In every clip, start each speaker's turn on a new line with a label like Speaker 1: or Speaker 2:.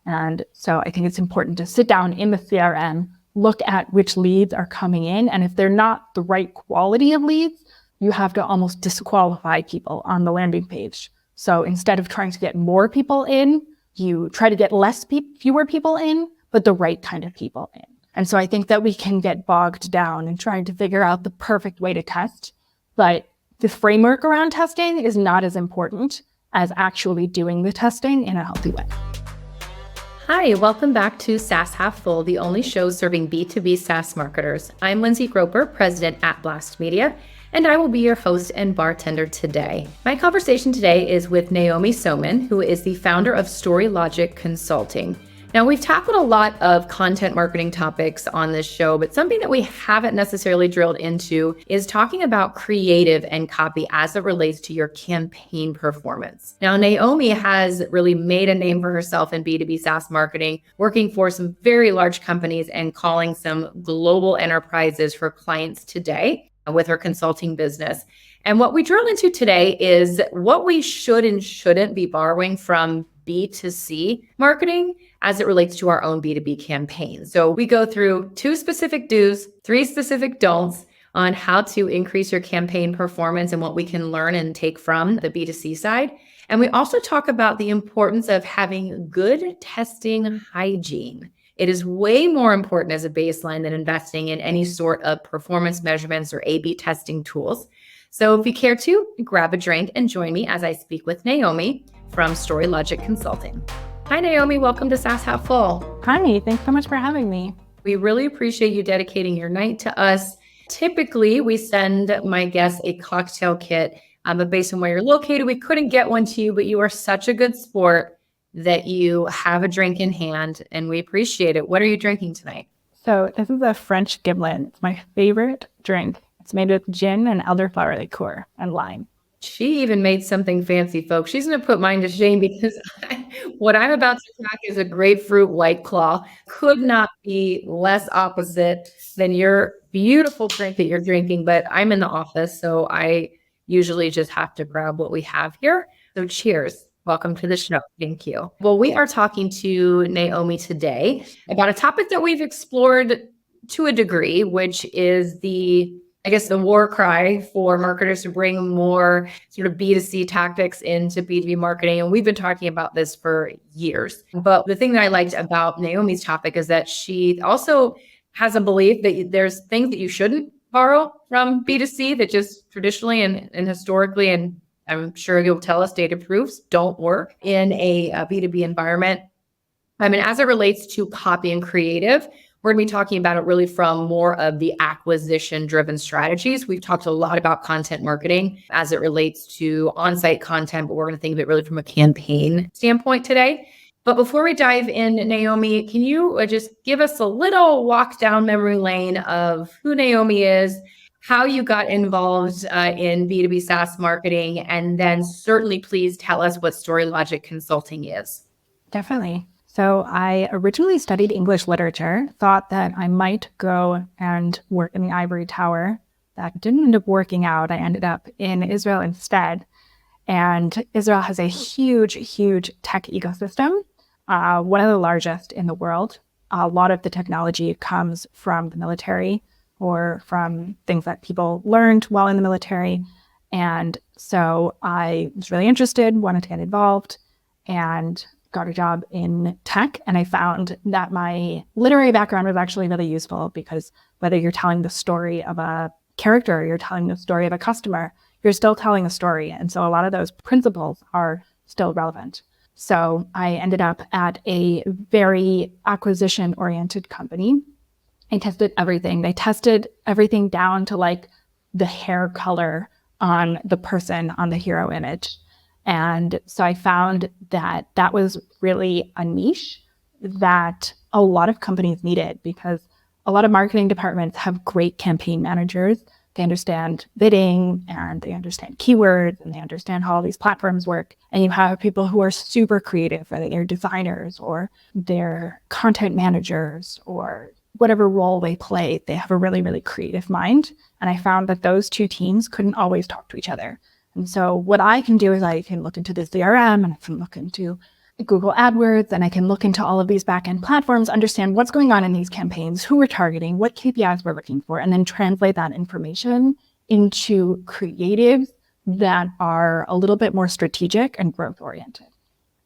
Speaker 1: And so I think it's important to sit down in the CRM, look at which leads are coming in. And if they're not the right quality of leads, you have to almost disqualify people on the landing page. So instead of trying to get more people in, you try to get fewer people in, but the right kind of people in. And so I think that we can get bogged down in trying to figure out the perfect way to test, but the framework around testing is not as important as actually doing the testing in a healthy way.
Speaker 2: Hi, welcome back to SaaS Half Full, the only show serving B2B SaaS marketers. I'm Lindsay Groper, president at Blast Media, and I will be your host and bartender today. My conversation today is with Naomi Suman, who is the founder of Storylogick Consulting. Now, we've tackled a lot of content marketing topics on this show, but something that we haven't necessarily drilled into is talking about creative and copy as it relates to your campaign performance. Now, Naomi has really made a name for herself in B2B SaaS marketing, working for some very large companies and calling some global enterprises for clients today with her consulting business. And what we drill into today is what we should and shouldn't be borrowing from B2C marketing as it relates to our own B2B campaigns. So we go through 2 specific do's, 3 specific don'ts on how to increase your campaign performance and what we can learn and take from the B2C side. And we also talk about the importance of having good testing hygiene. It is way more important as a baseline than investing in any sort of performance measurements or A/B testing tools. So if you care to, grab a drink and join me as I speak with Naomi from Storylogick Consulting. Hi, Naomi. Welcome to SaaS Half Full.
Speaker 1: Hi, thanks so much for having me.
Speaker 2: We really appreciate you dedicating your night to us. Typically, we send my guests a cocktail kit, but based on where you're located, we couldn't get one to you, but you are such a good sport that you have a drink in hand, and we appreciate it. What are you drinking tonight?
Speaker 1: So this is a French giblet. It's my favorite drink. It's made with gin and elderflower liqueur and lime.
Speaker 2: She even made something fancy, folks. She's going to put mine to shame because what I'm about to crack is a grapefruit White Claw. Could not be less opposite than your beautiful drink that you're drinking, but I'm in the office, so I usually just have to grab what we have here. So cheers. Welcome to the show. Thank you. Well, we are talking to Naomi today about a topic that we've explored to a degree, which is the war cry for marketers to bring more sort of B2C tactics into B2B marketing. And we've been talking about this for years. But the thing that I liked about Naomi's topic is that she also has a belief that there's things that you shouldn't borrow from B2C that just traditionally and historically, and I'm sure you'll tell us data proofs, don't work in a B2B environment. I mean, as it relates to copy and creative, we're going to be talking about it really from more of the acquisition-driven strategies. We've talked a lot about content marketing as it relates to on-site content, but we're going to think of it really from a campaign standpoint today. But before we dive in, Naomi, can you just give us a little walk down memory lane of who Naomi is, how you got involved in B2B SaaS marketing, and then certainly please tell us what Storylogick Consulting is.
Speaker 1: Definitely. So I originally studied English literature, thought that I might go and work in the ivory tower. That didn't end up working out. I ended up in Israel instead. And Israel has a huge, huge tech ecosystem, one of the largest in the world. A lot of the technology comes from the military or from things that people learned while in the military. And so I was really interested, wanted to get involved, and got a job in tech. And I found that my literary background was actually really useful because whether you're telling the story of a character or you're telling the story of a customer, you're still telling a story. And so a lot of those principles are still relevant. So I ended up at a very acquisition-oriented company. I tested everything. They tested everything down to like the hair color on the person on the hero image. And so I found that that was really a niche that a lot of companies needed because a lot of marketing departments have great campaign managers. They understand bidding and they understand keywords and they understand how all these platforms work. And you have people who are super creative, whether they're designers or they're content managers or whatever role they play, they have a really, really creative mind. And I found that those two teams couldn't always talk to each other. And so what I can do is I can look into the CRM and I can look into Google AdWords, and I can look into all of these backend platforms, understand what's going on in these campaigns, who we're targeting, what KPIs we're looking for, and then translate that information into creatives that are a little bit more strategic and growth oriented.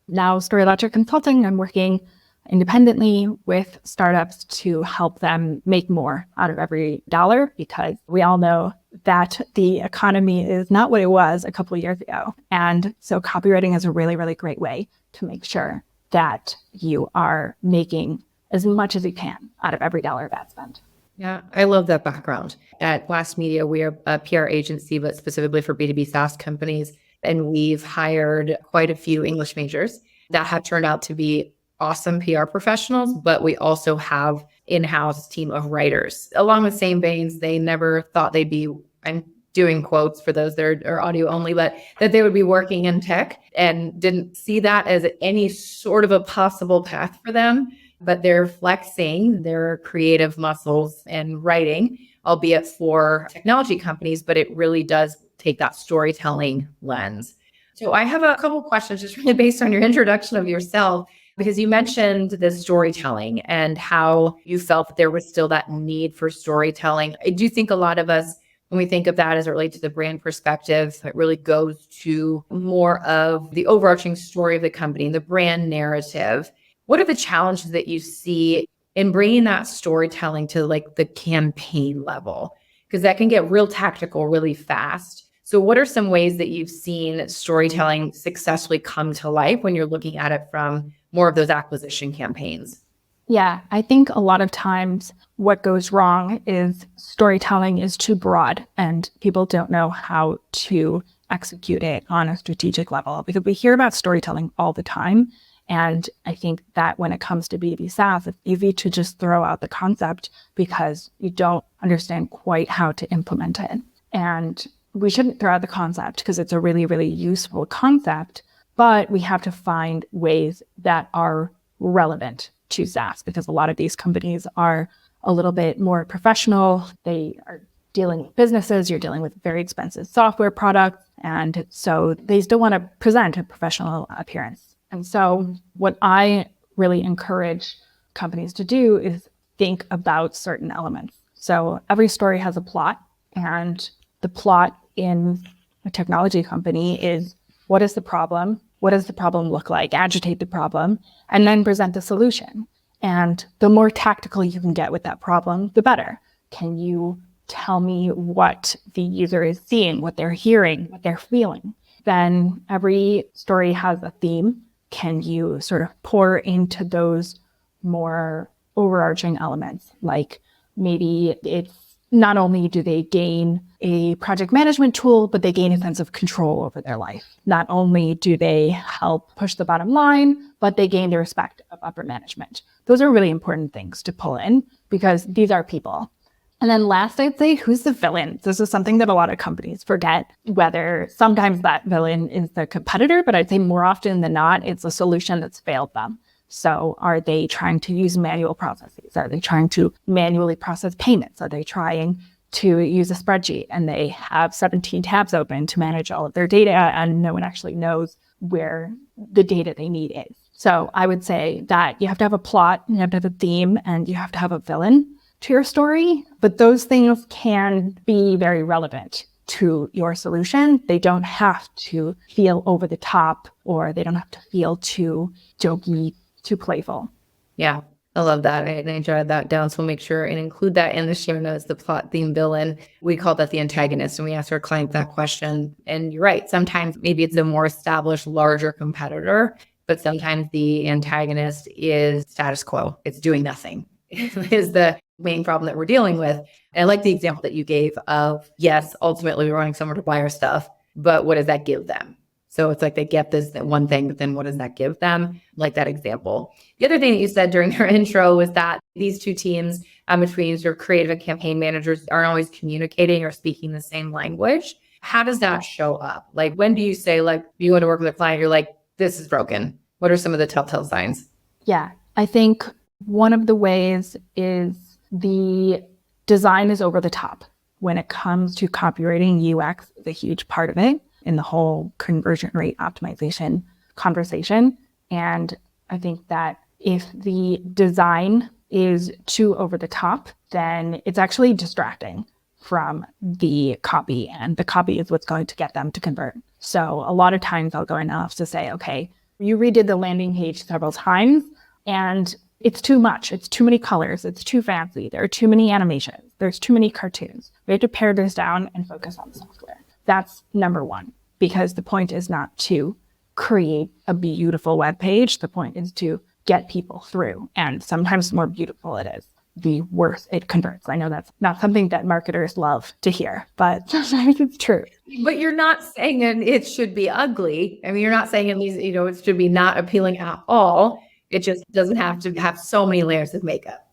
Speaker 1: Now, Storylogick Consulting, I'm working independently with startups to help them make more out of every dollar, because we all know that the economy is not what it was a couple of years ago. And so copywriting is a really, really great way to make sure that you are making as much as you can out of every dollar of ad spend.
Speaker 2: Yeah, I love that background. At Blast Media, we are a PR agency, but specifically for B2B SaaS companies. And we've hired quite a few English majors that have turned out to be awesome PR professionals, but we also have in-house team of writers. Along the same veins, they never thought they'd be, I'm doing quotes for those that are audio only, but that they would be working in tech and didn't see that as any sort of a possible path for them. But they're flexing their creative muscles and writing, albeit for technology companies, but it really does take that storytelling lens. So I have a couple questions just really based on your introduction of yourself, because you mentioned this storytelling and how you felt that there was still that need for storytelling. I do think a lot of us, when we think of that as it relates to the brand perspective, it really goes to more of the overarching story of the company, the brand narrative. What are the challenges that you see in bringing that storytelling to like the campaign level? Because that can get real tactical really fast. So what are some ways that you've seen storytelling successfully come to life when you're looking at it from more of those acquisition campaigns?
Speaker 1: Yeah, I think a lot of times what goes wrong is storytelling is too broad and people don't know how to execute it on a strategic level, because we hear about storytelling all the time. And I think that when it comes to B2B SaaS, it's easy to just throw out the concept because you don't understand quite how to implement it. And we shouldn't throw out the concept because it's a really, really useful concept, but we have to find ways that are relevant to SaaS, because a lot of these companies are a little bit more professional. They are dealing with businesses, you're dealing with very expensive software products. And so they still want to present a professional appearance. And so what I really encourage companies to do is think about certain elements. So every story has a plot, and the plot in a technology company is, what is the problem? What does the problem look like? Agitate the problem, and then present the solution. And the more tactical you can get with that problem, the better. Can you tell me what the user is seeing, what they're hearing, what they're feeling? Then every story has a theme. Can you sort of pour into those more overarching elements? Like maybe it's not only do they gain a project management tool, but they gain a sense of control over their life. Not only do they help push the bottom line, but they gain the respect of upper management. Those are really important things to pull in because these are people. And then last, I'd say, who's the villain? This is something that a lot of companies forget, whether sometimes that villain is the competitor, but I'd say more often than not, it's a solution that's failed them. So are they trying to use manual processes? Are they trying to manually process payments? Are they trying to use a spreadsheet and they have 17 tabs open to manage all of their data and no one actually knows where the data they need is? So I would say that you have to have a plot, you have to have a theme, and you have to have a villain to your story, but those things can be very relevant to your solution. They don't have to feel over the top, or they don't have to feel too jokey, too playful.
Speaker 2: Yeah, I love that. I jotted that down. So we'll make sure and include that in the show notes, the plot, theme, villain. We call that the antagonist, and we ask our clients that question. And you're right. Sometimes maybe it's a more established, larger competitor, but sometimes the antagonist is status quo. It's doing nothing. Is the main problem that we're dealing with. And I like the example that you gave of, yes, ultimately we're wanting someone to buy our stuff, but what does that give them? So it's like they get this one thing, but then what does that give them? Like that example. The other thing that you said during your intro was that these two teams between your creative and campaign managers aren't always communicating or speaking the same language. How does that show up? Like, when do you say, like, you want to work with a client, you're like, this is broken? What are some of the telltale signs?
Speaker 1: Yeah, I think one of the ways is the design is over the top. When it comes to copywriting, UX is a huge part of it in the whole conversion rate optimization conversation. And I think that if the design is too over the top, then it's actually distracting from the copy, and the copy is what's going to get them to convert. So a lot of times I'll go enough to say, okay, you redid the landing page several times and it's too much. It's too many colors. It's too fancy. There are too many animations. There's too many cartoons. We have to pare this down and focus on the software. That's number one, because the point is not to create a beautiful web page. The point is to get people through. And sometimes the more beautiful it is, the worse it converts. I know that's not something that marketers love to hear, but sometimes it's true.
Speaker 2: But you're not saying it should be ugly. I mean, you're not saying at least, it should be not appealing at all. It just doesn't have to have so many layers of makeup.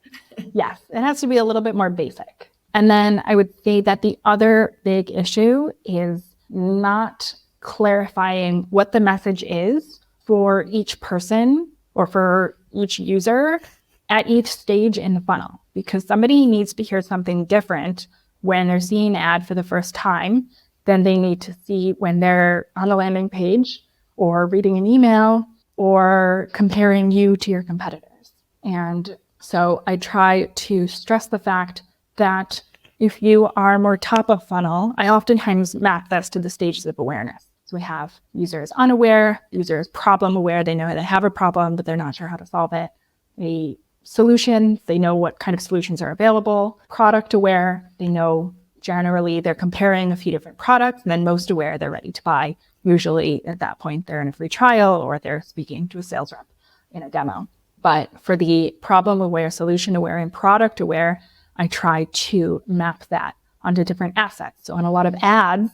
Speaker 1: Yes, it has to be a little bit more basic. And then I would say that the other big issue is not clarifying what the message is for each person or for each user at each stage in the funnel, because somebody needs to hear something different when they're seeing an ad for the first time than they need to see when they're on the landing page or reading an email or comparing you to your competitors. And so I try to stress the fact that if you are more top of funnel, I oftentimes map this to the stages of awareness. So we have users unaware, users problem aware, they know they have a problem, but they're not sure how to solve it. The solutions, they know what kind of solutions are available. Product aware, they know generally they're comparing a few different products. And then most aware, they're ready to buy. Usually at that point, they're in a free trial or they're speaking to a sales rep in a demo. But for the problem aware, solution aware, and product aware, I try to map that onto different assets. So on a lot of ads,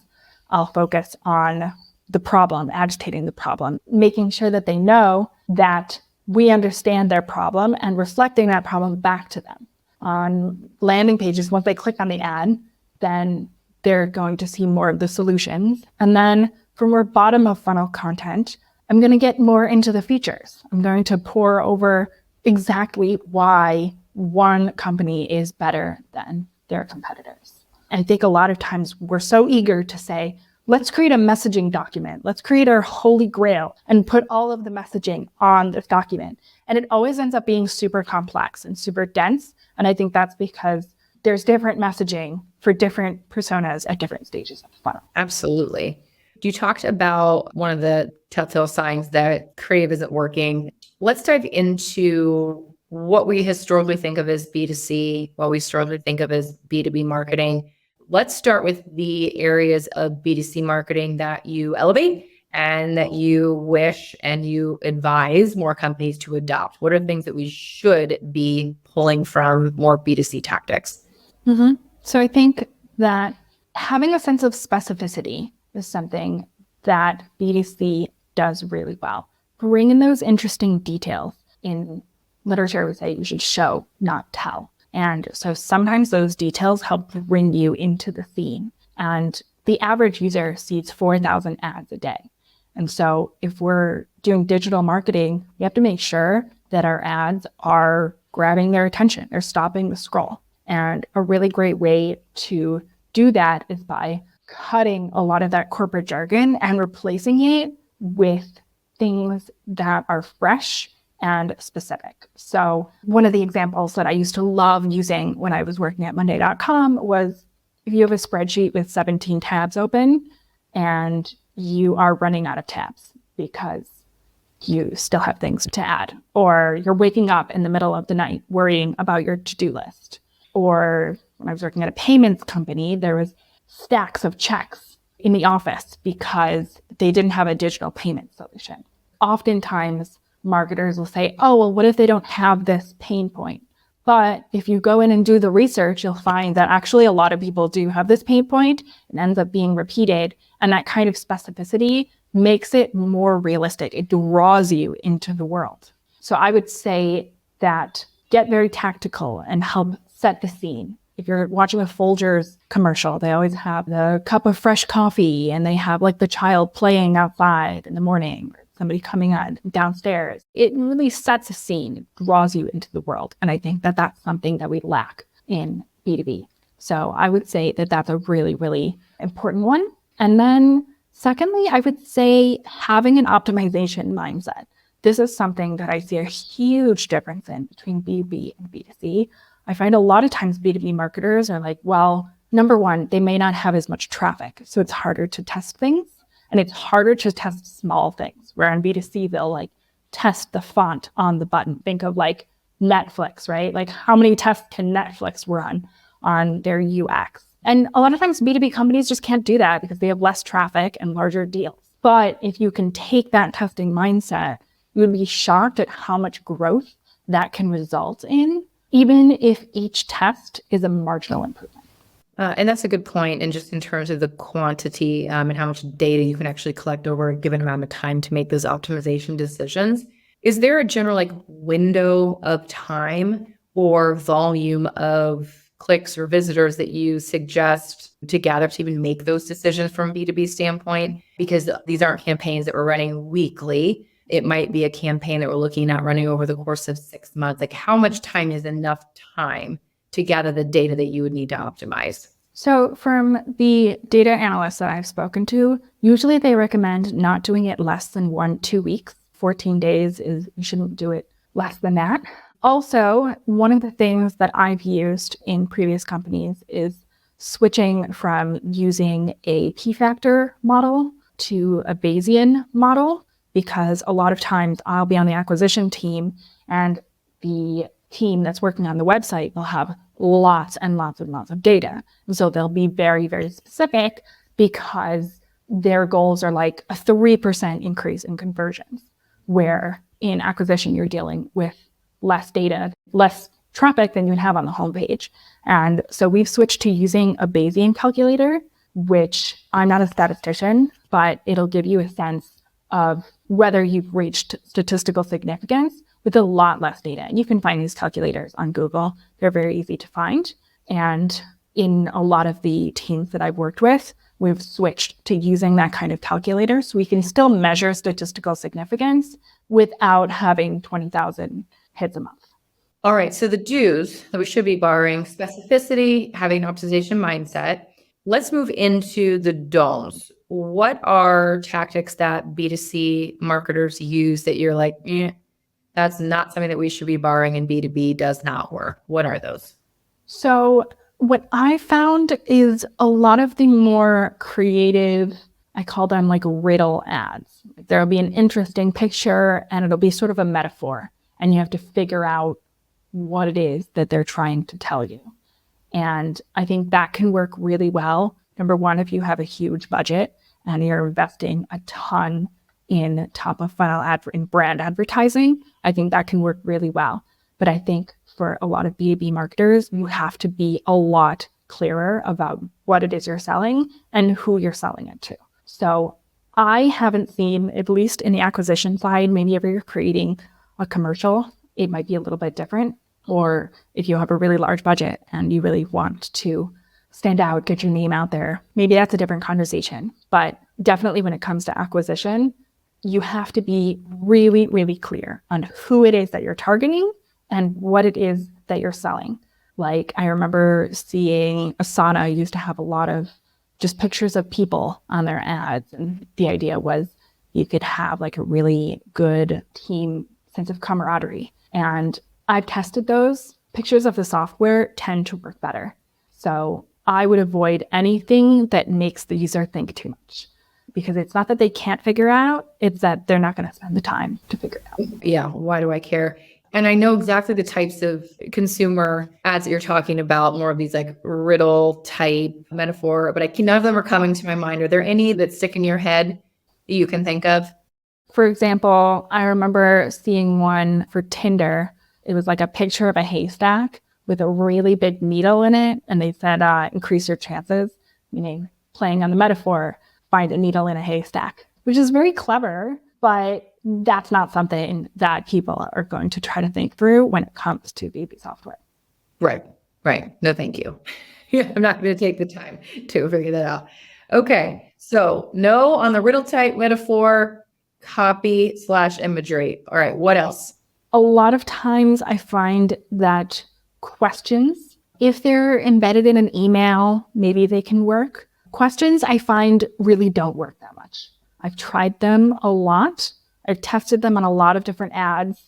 Speaker 1: I'll focus on the problem, agitating the problem, making sure that they know that we understand their problem and reflecting that problem back to them. On landing pages, once they click on the ad, then they're going to see more of the solutions. And then for more bottom of funnel content, I'm going to get more into the features. I'm going to pour over exactly why one company is better than their competitors. And I think a lot of times we're so eager to say, let's create a messaging document. Let's create our holy grail and put all of the messaging on this document. And it always ends up being super complex and super dense. And I think that's because there's different messaging for different personas at different stages of the funnel.
Speaker 2: Absolutely. You talked about one of the telltale signs that creative isn't working. Let's dive into what we historically think of as B2C, what we historically think of as B2B marketing. Let's start with the areas of B2C marketing that you elevate and that you wish and you advise more companies to adopt. What are things that we should be pulling from more B2C tactics?
Speaker 1: Mm-hmm. So I think that having a sense of specificity is something that B2C does really well. Bring in those interesting details. In literature, we say you should show, not tell. And so sometimes those details help bring you into the scene. And the average user sees 4,000 ads a day. And so if we're doing digital marketing, we have to make sure that our ads are grabbing their attention. They're stopping the scroll. And a really great way to do that is by cutting a lot of that corporate jargon and replacing it with things that are fresh and specific. So one of the examples that I used to love using when I was working at Monday.com was if you have a spreadsheet with 17 tabs open and you are running out of tabs because you still have things to add, or you're waking up in the middle of the night worrying about your to-do list. Or when I was working at a payments company, there was stacks of checks in the office because they didn't have a digital payment solution. Oftentimes, marketers will say, oh, well, what if they don't have this pain point? But if you go in and do the research, you'll find that actually a lot of people do have this pain point. It ends up being repeated. And that kind of specificity makes it more realistic. It draws you into the world. So I would say that get very tactical and help set the scene. If you're watching a Folgers commercial, they always have the cup of fresh coffee and they have like the child playing outside in the morning, or somebody coming on downstairs. It really sets a scene, it draws you into the world. And I think that that's something that we lack in B2B. So I would say that that's a really, really important one. And then secondly, I would say having an optimization mindset. this is something that I see a huge difference in between B2B and B2C. I find a lot of times B2B marketers are like, well, number one, they may not have as much traffic, so it's harder to test things, and it's harder to test small things, where on B2C, they'll like test the font on the button. Think of like Netflix, right? Like how many tests can Netflix run on their UX? And a lot of times B2B companies just can't do that because they have less traffic and larger deals. But if you can take that testing mindset, you would be shocked at how much growth that can result in, even if each test is a marginal improvement.
Speaker 2: And that's a good point. And just in terms of the quantity and how much data you can actually collect over a given amount of time to make those optimization decisions, is there a general like window of time or volume of clicks or visitors that you suggest to gather to even make those decisions from a B2B standpoint? Because these aren't campaigns that we're running weekly. It might be a campaign that we're looking at running over the course of 6 months. Like how much time is enough time to gather the data that you would need to optimize?
Speaker 1: So from the data analysts that I've spoken to, usually they recommend not doing it less than 2 weeks. 14 days is, you shouldn't do it less than that. Also, one of the things that I've used in previous companies is switching from using a P-factor model to a Bayesian model, because a lot of times I'll be on the acquisition team and the team that's working on the website will have lots and lots and lots of data. And so they'll be very, very specific because their goals are like a 3% increase in conversions, where in acquisition, you're dealing with less data, less traffic than you'd have on the homepage. And so we've switched to using a Bayesian calculator, which I'm not a statistician, but it'll give you a sense of whether you've reached statistical significance with a lot less data. And you can find these calculators on Google. They're very easy to find. And in a lot of the teams that I've worked with, we've switched to using that kind of calculator so we can still measure statistical significance without having 20,000 hits a month.
Speaker 2: All right. So the do's that we should be borrowing: specificity, having an optimization mindset. Let's move into the don'ts. What are tactics that B2C marketers use that you're like, that's not something that we should be borrowing, and B2B does not work? What are those?
Speaker 1: So what I found is a lot of the more creative, I call them like riddle ads. There'll be an interesting picture and it'll be sort of a metaphor, and you have to figure out what it is that they're trying to tell you. And I think that can work really well. Number one, if you have a huge budget and you're investing a ton in top of funnel in brand advertising, I think that can work really well. But I think for a lot of B2B marketers, you have to be a lot clearer about what it is you're selling and who you're selling it to. So I haven't seen, at least in the acquisition side, maybe if you're creating a commercial, it might be a little bit different. Or if you have a really large budget and you really want to stand out, get your name out there, maybe that's a different conversation. But definitely when it comes to acquisition, you have to be really, really clear on who it is that you're targeting and what it is that you're selling. Like I remember seeing Asana used to have a lot of just pictures of people on their ads. And the idea was you could have like a really good team sense of camaraderie. And I've tested those. Pictures of the software tend to work better. So I would avoid anything that makes the user think too much, because it's not that they can't figure out, it's that they're not going to spend the time to figure it out.
Speaker 2: Yeah. Why do I care? And I know exactly the types of consumer ads that you're talking about, more of these like riddle type metaphor, but none of them are coming to my mind. Are there any that stick in your head that you can think of?
Speaker 1: For example, I remember seeing one for Tinder. It was like a picture of a haystack with a really big needle in it. And they said, increase your chances, meaning playing on the metaphor, find a needle in a haystack, which is very clever, but that's not something that people are going to try to think through when it comes to B2B software.
Speaker 2: Right. No, thank you. Yeah, I'm not going to take the time to figure that out. Okay. So no on the riddle type metaphor, copy/imagery. All right. What else?
Speaker 1: A lot of times I find that questions, if they're embedded in an email, maybe they can work. Questions I find really don't work that much. I've tried them a lot, I've tested them on a lot of different ads.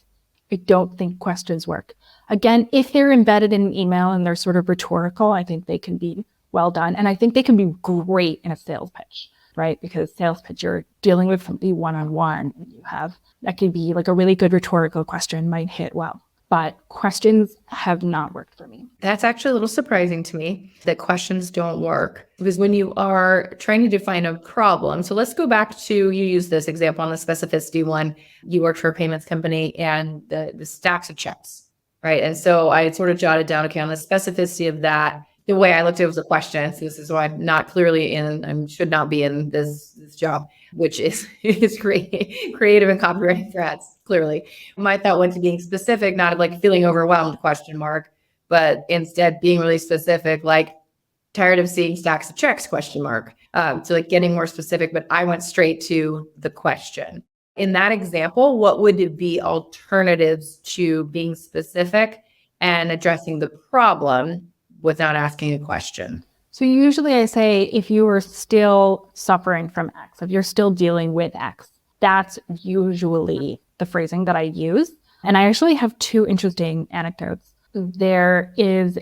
Speaker 1: I don't think questions work. Again, if they're embedded in an email and they're sort of rhetorical, I think they can be well done. And I think they can be great in a sales pitch, right? Because sales pitch, you're dealing with somebody one-on-one. That could be like a really good rhetorical question might hit well. But questions have not worked for me.
Speaker 2: That's actually a little surprising to me that questions don't work, because when you are trying to define a problem, so let's go back to, you use this example on the specificity one. You worked for a payments company and the stacks of checks, right? And so I had sort of jotted down, okay, on the specificity of that, the way I looked at it was a question. So this is why I'm not clearly I should not be in this job, which is creative and copywriting threats, clearly. My thought went to being specific, not like feeling overwhelmed, question mark, but instead being really specific, like tired of seeing stacks of checks, question mark. So like getting more specific, but I went straight to the question. In that example, what would be alternatives to being specific and addressing the problem without asking a question?
Speaker 1: So usually I say, if you are still suffering from X, if you're still dealing with X, that's usually the phrasing that I use. And I actually have two interesting anecdotes. There is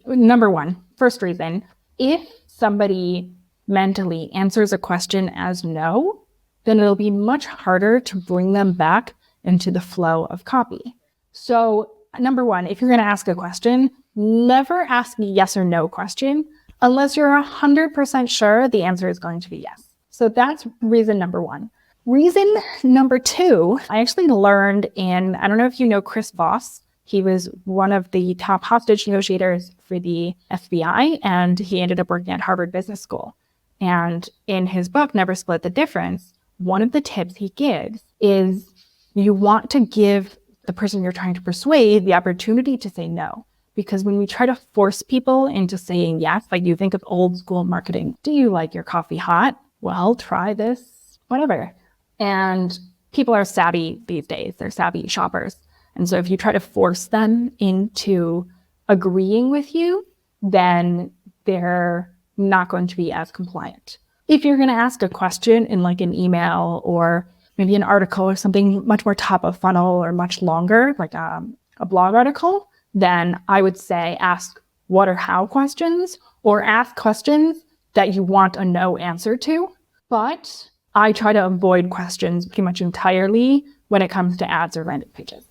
Speaker 1: number one, first reason, if somebody mentally answers a question as no, then it'll be much harder to bring them back into the flow of copy. So number one, if you're going to ask a question, never ask a yes or no question unless you're 100% sure the answer is going to be yes. So that's reason number one. Reason number two, I actually learned I don't know if you know Chris Voss. He was one of the top hostage negotiators for the FBI, and he ended up working at Harvard Business School. And in his book, Never Split the Difference, one of the tips he gives is you want to give the person you're trying to persuade the opportunity to say no. Because when we try to force people into saying yes, like you think of old school marketing, do you like your coffee hot? Well, try this, whatever. And people are savvy these days. They're savvy shoppers. And so if you try to force them into agreeing with you, then they're not going to be as compliant. If you're going to ask a question in like an email or maybe an article or something much more top of funnel or much longer, like a blog article, then I would say ask what or how questions, or ask questions that you want a no answer to. But I try to avoid questions pretty much entirely when it comes to ads or landing pages.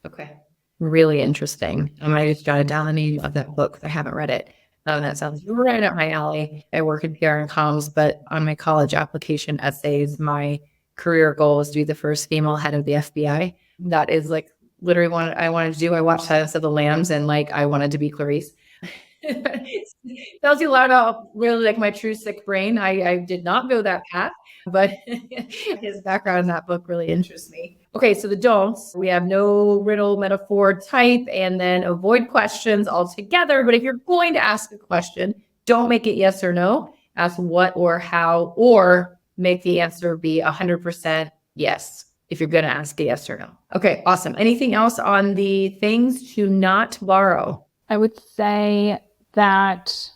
Speaker 2: Okay. Really interesting. I just jotted down the name of that book. I haven't read it. That sounds right up my alley. I work in PR and comms, but on my college application essays, my career goal was to be the first female head of the FBI. That is like literally what I wanted to do. I watched Silence of the Lambs and like I wanted to be Clarice. Tells you a lot about really like my true sick brain. I did not go that path, but his background in that book really interests me. Okay, so the don'ts, we have no riddle metaphor type, and then avoid questions altogether. But if you're going to ask a question, don't make it yes or no. Ask what or how, or make the answer be 100% yes if you're going to ask a yes or no. Okay, awesome. Anything else on the things to not borrow?
Speaker 1: I would say that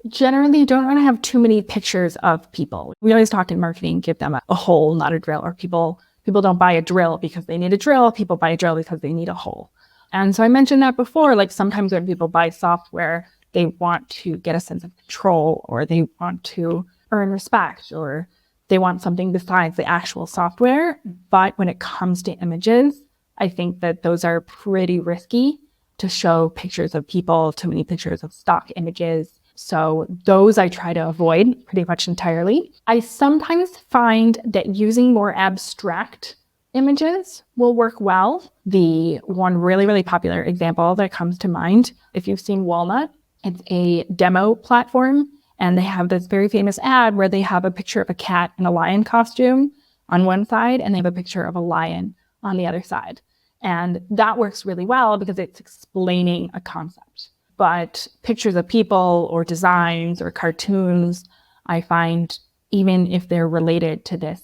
Speaker 1: generally you don't want to have too many pictures of people. We always talk in marketing, give them a hole, not a drill. Or people don't buy a drill because they need a drill. People buy a drill because they need a hole. And so I mentioned that before, like sometimes when people buy software, they want to get a sense of control, or they want to earn respect, or they want something besides the actual software. But when it comes to images, I think that those are pretty risky to show pictures of people, too many pictures of stock images. So those I try to avoid pretty much entirely. I sometimes find that using more abstract images will work well. The one really, really popular example that comes to mind, if you've seen Walnut, it's a demo platform, and they have this very famous ad where they have a picture of a cat in a lion costume on one side, and they have a picture of a lion on the other side. And that works really well because it's explaining a concept. But pictures of people or designs or cartoons, I find even if they're related to this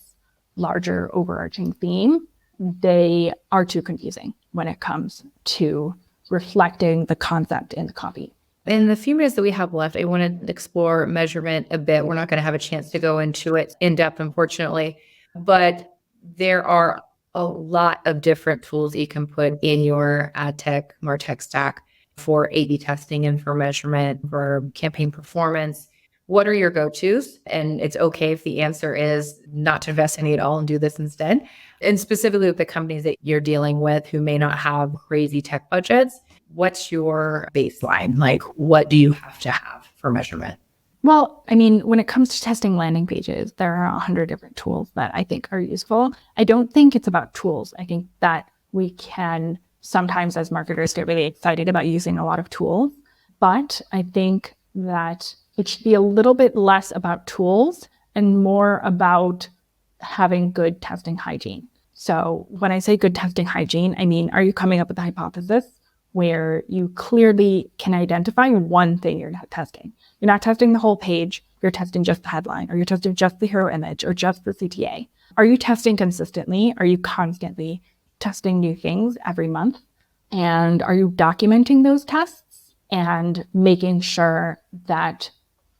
Speaker 1: larger overarching theme, they are too confusing when it comes to reflecting the concept in the copy.
Speaker 2: In the few minutes that we have left, I want to explore measurement a bit. We're not going to have a chance to go into it in depth, unfortunately, but there are a lot of different tools that you can put in your ad tech, MarTech stack for A/B testing and for measurement, for campaign performance. What are your go-tos? And it's okay if the answer is not to invest any at all and do this instead. And specifically with the companies that you're dealing with who may not have crazy tech budgets, what's your baseline? Like, what do you have to have for measurement?
Speaker 1: Well, I mean, when it comes to testing landing pages, there are 100 different tools that I think are useful. I don't think it's about tools. I think that we can sometimes as marketers get really excited about using a lot of tools, but I think that it should be a little bit less about tools and more about having good testing hygiene. So when I say good testing hygiene, I mean, are you coming up with a hypothesis where you clearly can identify one thing you're not testing? You're not testing the whole page, you're testing just the headline, or you're testing just the hero image, or just the CTA. Are you testing consistently? Are you constantly testing new things every month? And are you documenting those tests and making sure that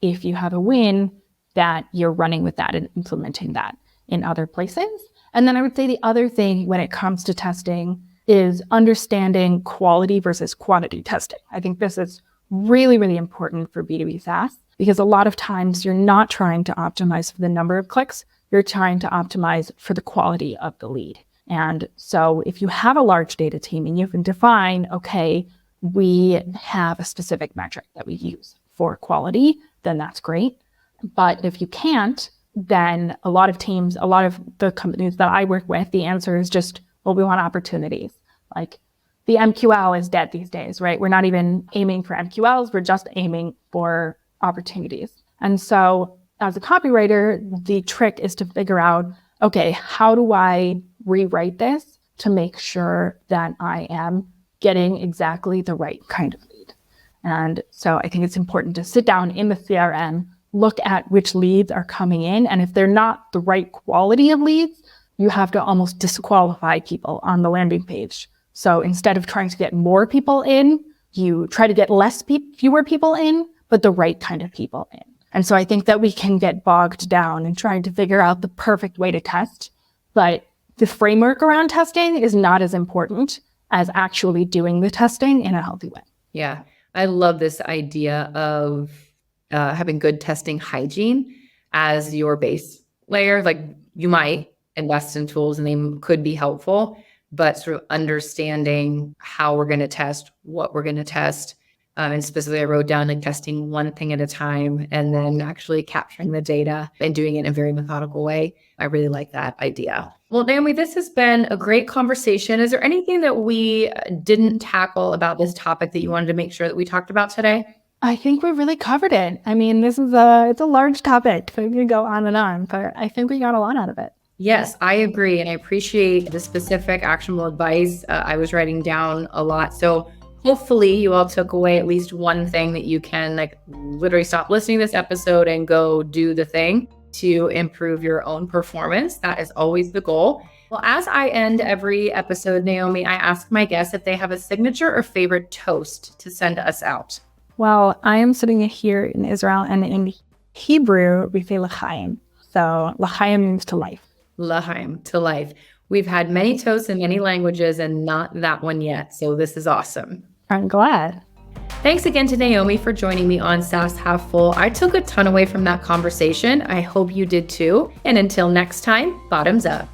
Speaker 1: if you have a win, that you're running with that and implementing that in other places? And then I would say the other thing when it comes to testing is understanding quality versus quantity testing. I think this is really, really important for B2B SaaS because a lot of times you're not trying to optimize for the number of clicks, you're trying to optimize for the quality of the lead. And so if you have a large data team and you can define, okay, we have a specific metric that we use for quality, then that's great. But if you can't, then a lot of teams, a lot of the companies that I work with, the answer is just, well, we want opportunities. Like the MQL is dead these days, right? We're not even aiming for MQLs. We're just aiming for opportunities. And so as a copywriter, the trick is to figure out, okay, how do I rewrite this to make sure that I am getting exactly the right kind of lead? And so I think it's important to sit down in the CRM, look at which leads are coming in. And if they're not the right quality of leads, you have to almost disqualify people on the landing page. So instead of trying to get more people in, you try to get fewer people in, but the right kind of people in. And so I think that we can get bogged down in trying to figure out the perfect way to test, but the framework around testing is not as important as actually doing the testing in a healthy way.
Speaker 2: Yeah, I love this idea of having good testing hygiene as your base layer. Like you might invest in tools and they could be helpful, but sort of understanding how we're going to test, what we're going to test. And specifically, I wrote down like testing one thing at a time and then actually capturing the data and doing it in a very methodical way. I really like that idea. Well, Naomi, this has been a great conversation. Is there anything that we didn't tackle about this topic that you wanted to make sure that we talked about today?
Speaker 1: I think we really covered it. I mean, it's a large topic, so we could go on and on, but I think we got a lot out of it.
Speaker 2: Yes, I agree. And I appreciate the specific actionable advice. I was writing down a lot. So hopefully you all took away at least one thing that you can like literally stop listening to this episode and go do the thing to improve your own performance. That is always the goal. Well, as I end every episode, Naomi, I ask my guests if they have a signature or favorite toast to send us out.
Speaker 1: Well, I am sitting here in Israel, and in Hebrew, we say l'chaim. So l'chaim means to life.
Speaker 2: L'chaim, to life. We've had many toasts in many languages and not that one yet. So this is awesome.
Speaker 1: I'm glad.
Speaker 2: Thanks again to Naomi for joining me on SaaS Half Full. I took a ton away from that conversation. I hope you did too. And until next time, bottoms up.